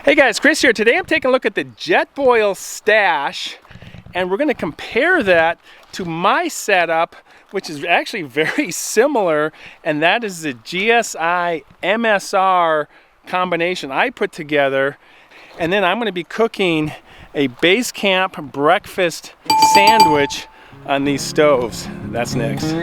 Hey guys, Chris here. Today I'm taking a look at the JetBoil Stash, and we're going to compare that to my setup, which is actually very similar, and that is the GSI MSR combination I put together. And then I'm going to be cooking a base camp breakfast sandwich on these stoves. That's next.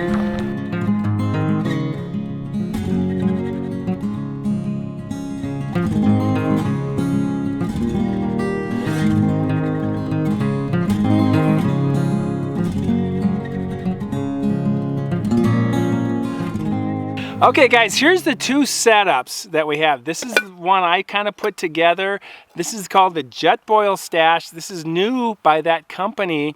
Okay guys, here's the two setups that we have. This is the one I kind of put together. This is called the JetBoil Stash. This is new by that company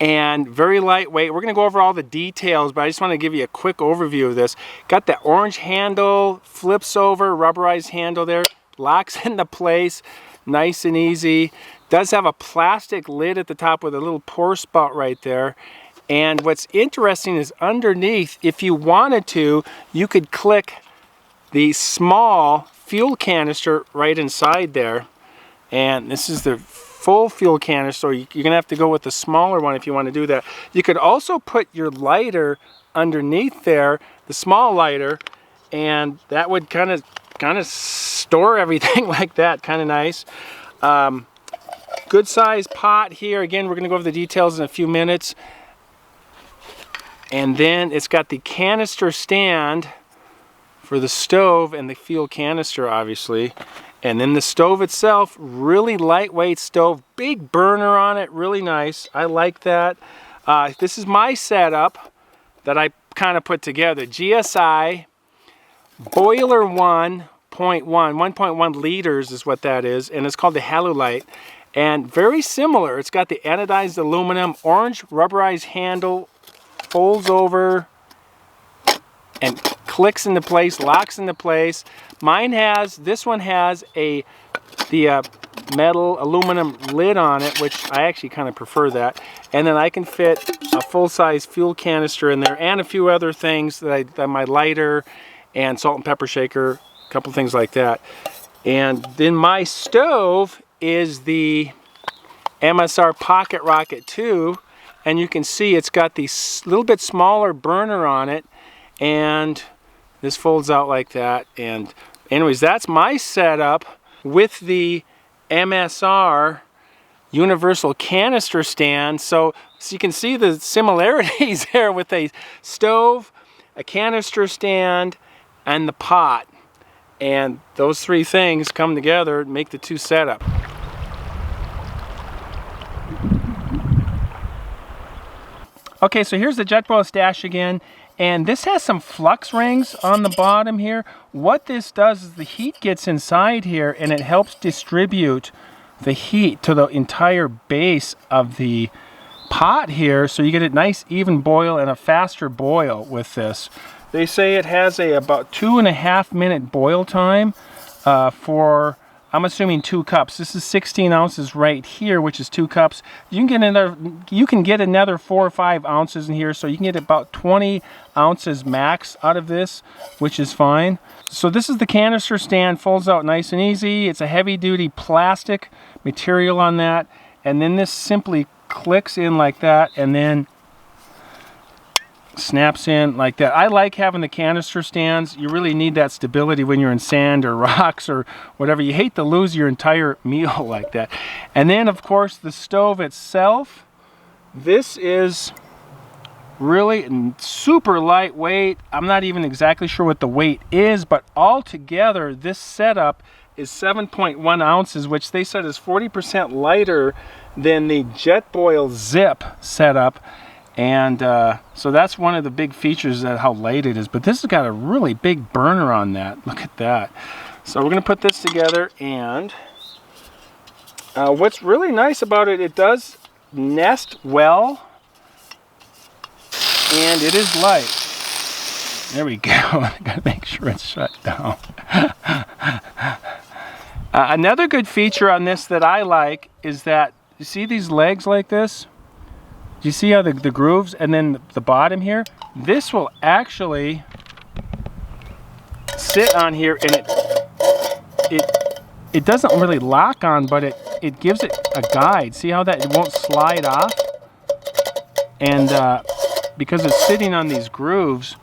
and very lightweight. We're gonna go over all the details, but I just wanna give you a quick overview of this. Got the orange handle, flips over, rubberized handle there, locks into place, nice and easy. Does have a plastic lid at the top with a little pour spout right there. And what's interesting is underneath, if you wanted to, you could click the small fuel canister right inside there. And this is the full fuel canister. You're gonna have to go with the smaller one if you want to do that. You could also put your lighter underneath there, the small lighter, and that would kind of store everything like that, kind of nice. Good size pot here. Again, we're gonna go over the details in a few minutes. And then it's got the canister stand for the stove and the fuel canister, obviously. And then the stove itself, really lightweight stove, big burner on it, really nice. I like that. This is my setup that I kind of put together. GSI Boiler 1.1 liters is what that is, and it's called the Halulite. And very similar, it's got the anodized aluminum, orange rubberized handle, folds over and clicks into place, locks into place. This one has the metal aluminum lid on it, which I actually kind of prefer that. And then I can fit a full-size fuel canister in there and a few other things that my lighter and salt and pepper shaker, a couple things like that. And then my stove is the MSR Pocket Rocket 2. And you can see it's got the little bit smaller burner on it, and this folds out like that. And anyways, that's my setup with the MSR Universal Canister stand. So you can see the similarities there with a stove, a canister stand, and the pot. And those three things come together and make the two setup. Okay, so here's the JetBoil Stash again, and this has some flux rings on the bottom here. What this does is the heat gets inside here and it helps distribute the heat to the entire base of the pot here, so you get a nice even boil and a faster boil with this. They say it has about 2.5 minute boil time for, I'm assuming 2 cups. This is 16 ounces right here, which is 2 cups. You can get another 4 or 5 ounces in here, so you can get about 20 ounces max out of this, which is fine. So this is the canister stand, folds out nice and easy. It's a heavy-duty plastic material on that, and then this simply clicks in like that, and then snaps in like that. I like having the canister stands. You really need that stability when you're in sand or rocks or whatever. You hate to lose your entire meal like that. And then of course the stove itself, this is really super lightweight. I'm not even exactly sure what the weight is, but altogether this setup is 7.1 ounces, which they said is 40% lighter than the JetBoil Zip setup. And so that's one of the big features of how light it is. But this has got a really big burner on that. Look at that. So we're going to put this together, and what's really nice about it, it does nest well, and it is light. There we go. I got to make sure it's shut down. Another good feature on this that I like is that, you see these legs like this? Do you see how the grooves, and then the bottom here? This will actually sit on here, and it it doesn't really lock on, but it gives it a guide. See how that it won't slide off? And because it's sitting on these grooves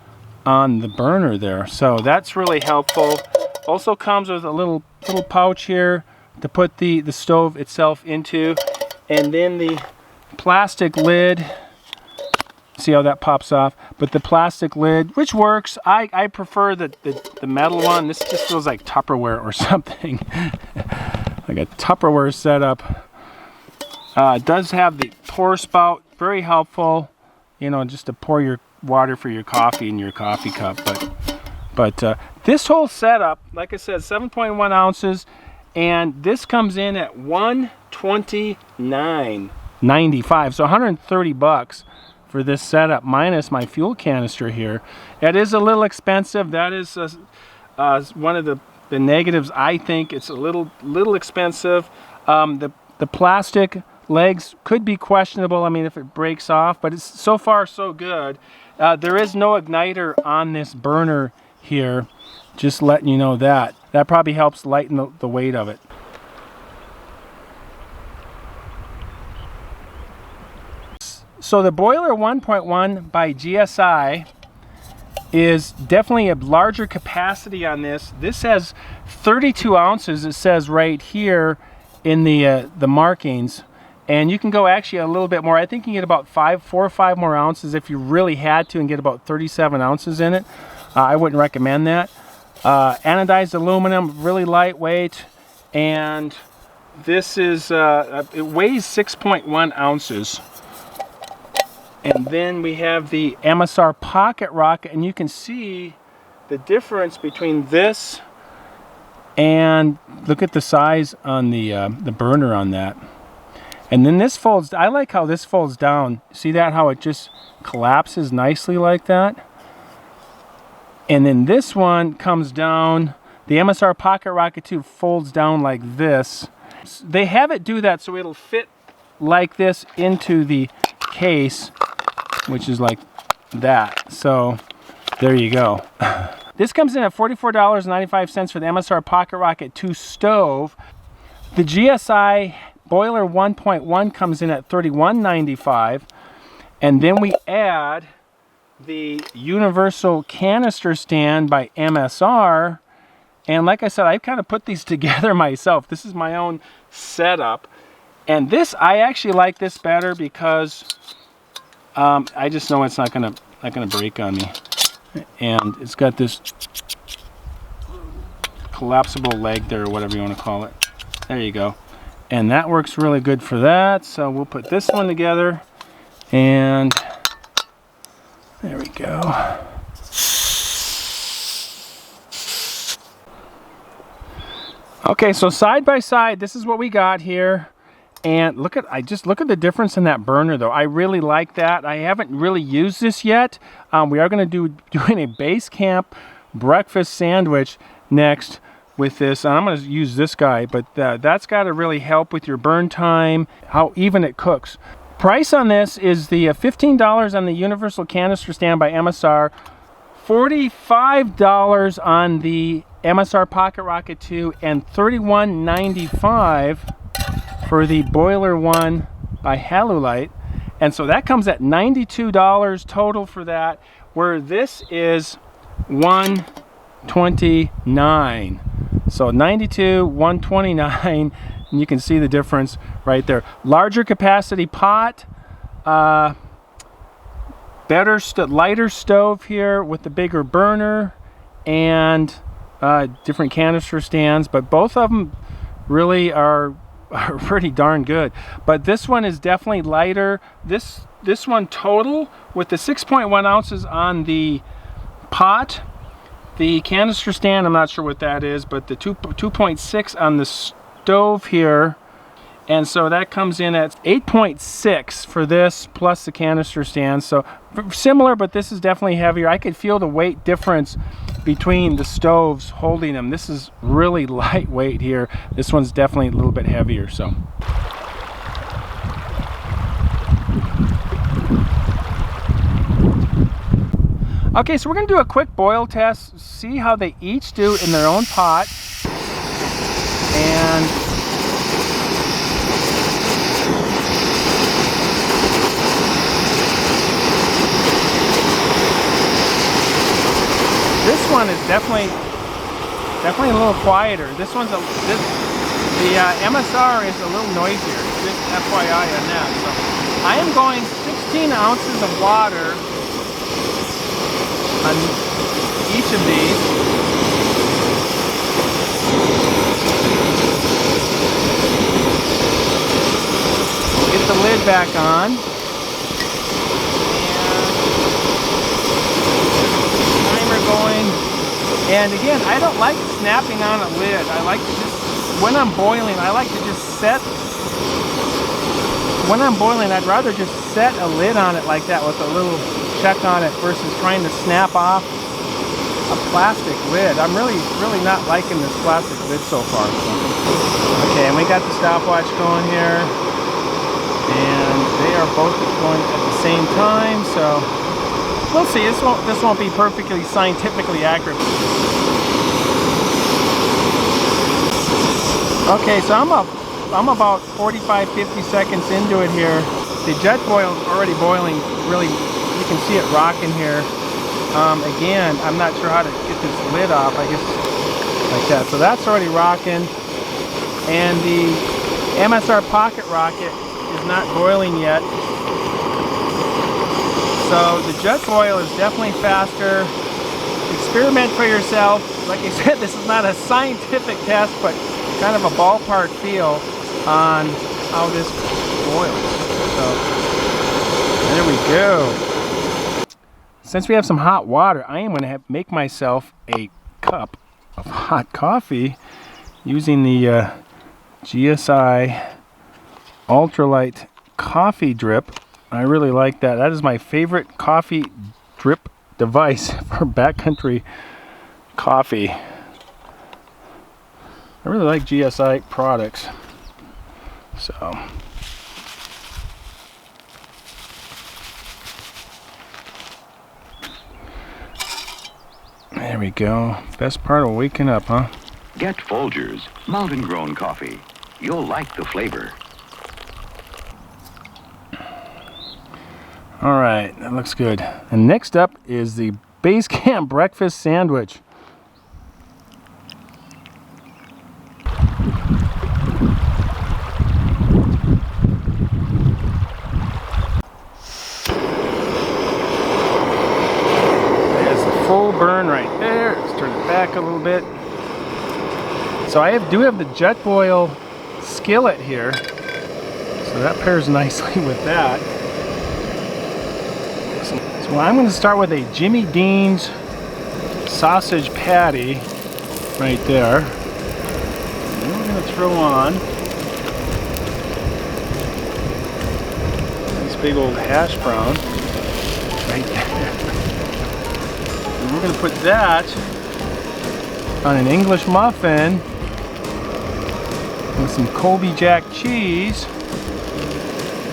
on the burner there. So that's really helpful. Also comes with a little pouch here to put the stove itself into. And then the plastic lid. See how that pops off? But the plastic lid, which works. I prefer the metal one. This just feels like Tupperware or something. Like a Tupperware setup. It does have the pour spout, very helpful. You know, just to pour your water for your coffee in your coffee cup. But this whole setup, like I said, 7.1 ounces, and this comes in at $129.95, so 130 bucks for this setup minus my fuel canister here. It is a little expensive. That is one of the negatives. I think it's a little expensive. The plastic legs could be questionable. I mean, if it breaks off, but it's so far so good. There is no igniter on this burner here. Just letting you know that. That probably helps lighten the weight of it. So the boiler 1.1 by GSI is definitely a larger capacity on this. This has 32 ounces, it says right here in the markings. And you can go actually a little bit more. I think you can get about 4 or 5 more ounces if you really had to, and get about 37 ounces in it. I wouldn't recommend that. Anodized aluminum, really lightweight. And this is, it weighs 6.1 ounces. And then we have the MSR Pocket Rocket, and you can see the difference between this and look at the size on the burner on that. And then this folds, I like how this folds down. See that, how it just collapses nicely like that? And then this one comes down, the MSR Pocket Rocket 2 folds down like this. They have it do that so it'll fit like this into the case, which is like that. So there you go. This comes in at $44.95 for the MSR Pocket Rocket 2 stove. The GSI Boiler 1.1 comes in at $31.95, and then we add the Universal Canister stand by MSR, and like I said, I kind of put these together myself. This is my own setup, and this, I actually like this better because I just know it's not gonna break on me, and it's got this collapsible leg there, or whatever you want to call it. There you go. And that works really good for that. So we'll put this one together, and there we go. Okay, so side by side, this is what we got here. And look at the difference in that burner though. I really like that. I haven't really used this yet. We are going to doing a base camp breakfast sandwich next with this. I'm going to use this guy, but that's got to really help with your burn time, how even it cooks. Price on this is the $15 on the Universal Canister stand by MSR, $45 on the MSR Pocket Rocket 2, and $31.95 for the Boiler 1 by Halulite. And so that comes at $92 total for that, where this is $129. So 92, 129, and you can see the difference right there. Larger capacity pot, lighter stove here with the bigger burner, and different canister stands, but both of them really are pretty darn good. But this one is definitely lighter. This one total with the 6.1 ounces on the pot. The canister stand, I'm not sure what that is, but the 2.6 on the stove here. And so that comes in at 8.6 for this plus the canister stand. So similar, but this is definitely heavier. I could feel the weight difference between the stoves holding them. This is really lightweight here. This one's definitely a little bit heavier. So. Okay, so we're going to do a quick boil test, see how they each do in their own pot. And this one is definitely a little quieter. This one's the MSR is a little noisier. Just FYI on that. So I am going 16 ounces of water on each of these. Get the lid back on. Going, and again, I don't like snapping on a lid. I like to just, when I'm boiling, I like to just set, when I'm boiling, I'd rather just set a lid on it like that with a little check on it versus trying to snap off a plastic lid. I'm really not liking this plastic lid so far. Okay, and we got the stopwatch going here, and they are both going at the same time, so we'll see. This won't be perfectly scientifically accurate. Okay, so I'm about 45-50 seconds into it here. The JetBoil is already boiling. Really, you can see it rocking here. Again, I'm not sure how to get this lid off. I guess like that. So that's already rocking, and the MSR Pocket Rocket is not boiling yet. So the JetBoil is definitely faster. Experiment for yourself. Like I said, this is not a scientific test, but kind of a ballpark feel on how this boils. So there we go. Since we have some hot water, I am going to make myself a cup of hot coffee using the GSI Ultralight coffee drip. I really like that. That is my favorite coffee drip device for backcountry coffee. I really like GSI products. So there we go. Best part of waking up, huh? Get Folgers mountain grown coffee. You'll like the flavor. All right, that looks good. And next up is the base camp breakfast sandwich. There's the full burn right there. Let's turn it back a little bit. So I do have the JetBoil skillet here, so that pairs nicely with that. So I'm going to start with a Jimmy Dean's sausage patty right there. And then we're going to throw on this big old hash brown right there. And we're going to put that on an English muffin with some Colby Jack cheese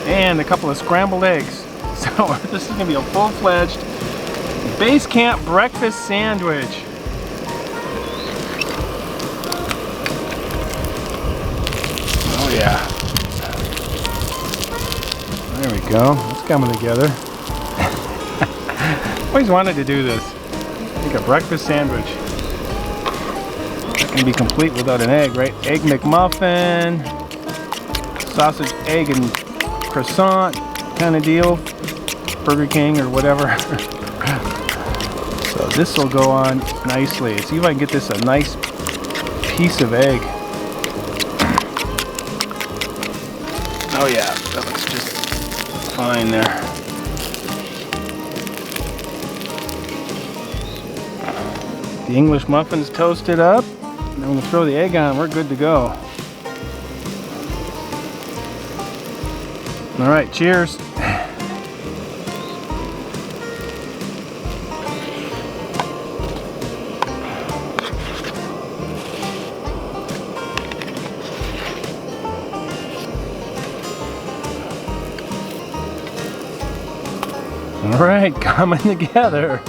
and a couple of scrambled eggs. So this is going to be a full-fledged base camp breakfast sandwich. Oh yeah. There we go. It's coming together. Always wanted to do this. Make a breakfast sandwich. Not going to be complete without an egg, right? Egg McMuffin, sausage, egg, and croissant kind of deal. Burger King or whatever. So this will go on nicely. Let's see if I can get this a nice piece of egg. Oh yeah, that looks just fine there. The English muffin's toasted up. And then we'll throw the egg on. We're good to go. All right, cheers. All right, coming together.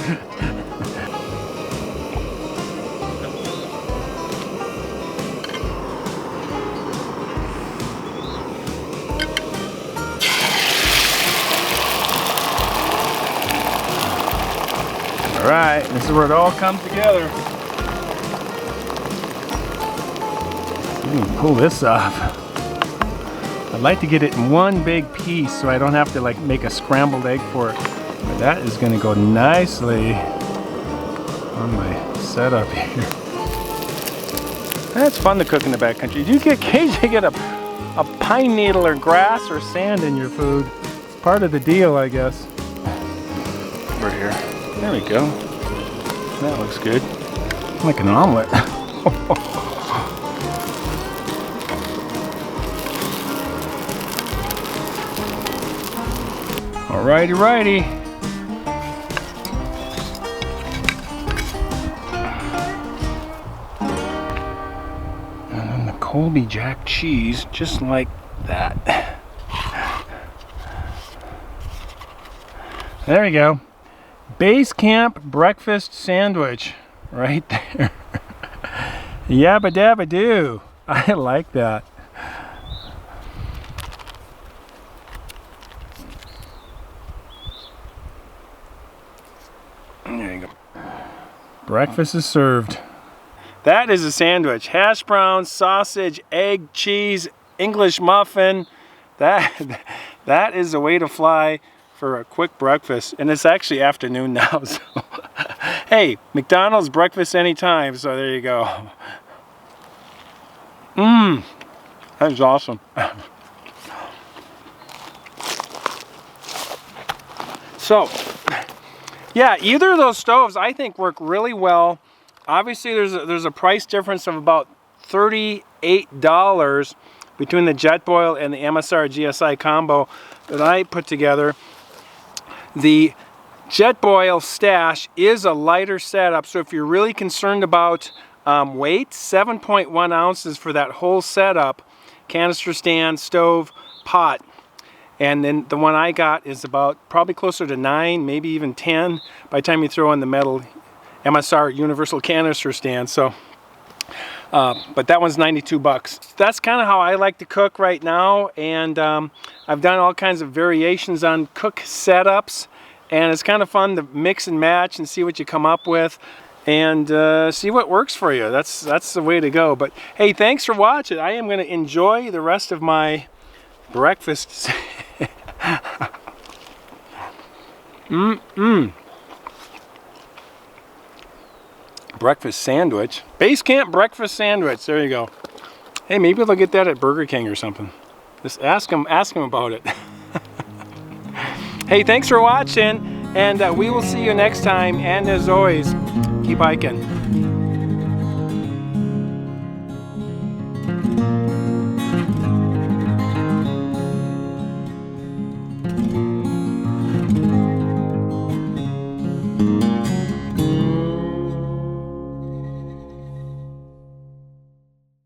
Alright, this is where it all comes together. You can pull this off. I'd like to get it in one big piece so I don't have to like make a scrambled egg for it. But that is going to go nicely on my setup here. That's fun to cook in the backcountry. You get occasionally get a pine needle or grass or sand in your food. It's part of the deal, I guess. Over here. There we go. That looks good. Like an omelet. Alrighty, righty. And then the Colby Jack cheese, just like that. There you go. Base camp breakfast sandwich, right there. Yabba dabba doo. I like that. There you go. Breakfast is served. That is a sandwich. Hash browns, sausage, egg, cheese, English muffin. That is the way to fly for a quick breakfast. And it's actually afternoon now. So hey, McDonald's breakfast anytime. So there you go. That is awesome. So yeah, either of those stoves I think work really well. Obviously there's a price difference of about $38 between the JetBoil and the MSR GSI combo that I put together. The JetBoil Stash is a lighter setup, so if you're really concerned about weight, 7.1 ounces for that whole setup, canister stand, stove, pot. And then the one I got is about probably closer to 9, maybe even 10 by the time you throw in the metal MSR Universal Canister stand. So, but that one's 92 bucks. That's kind of how I like to cook right now. And I've done all kinds of variations on cook setups. And it's kind of fun to mix and match and see what you come up with. And see what works for you. That's the way to go. But hey, thanks for watching. I am going to enjoy the rest of my breakfast. Breakfast sandwich. Base camp breakfast sandwich. There you go. Hey, maybe they'll get that at Burger King or something. Just ask them about it. Hey, thanks for watching, and we will see you next time. And as always, keep hiking.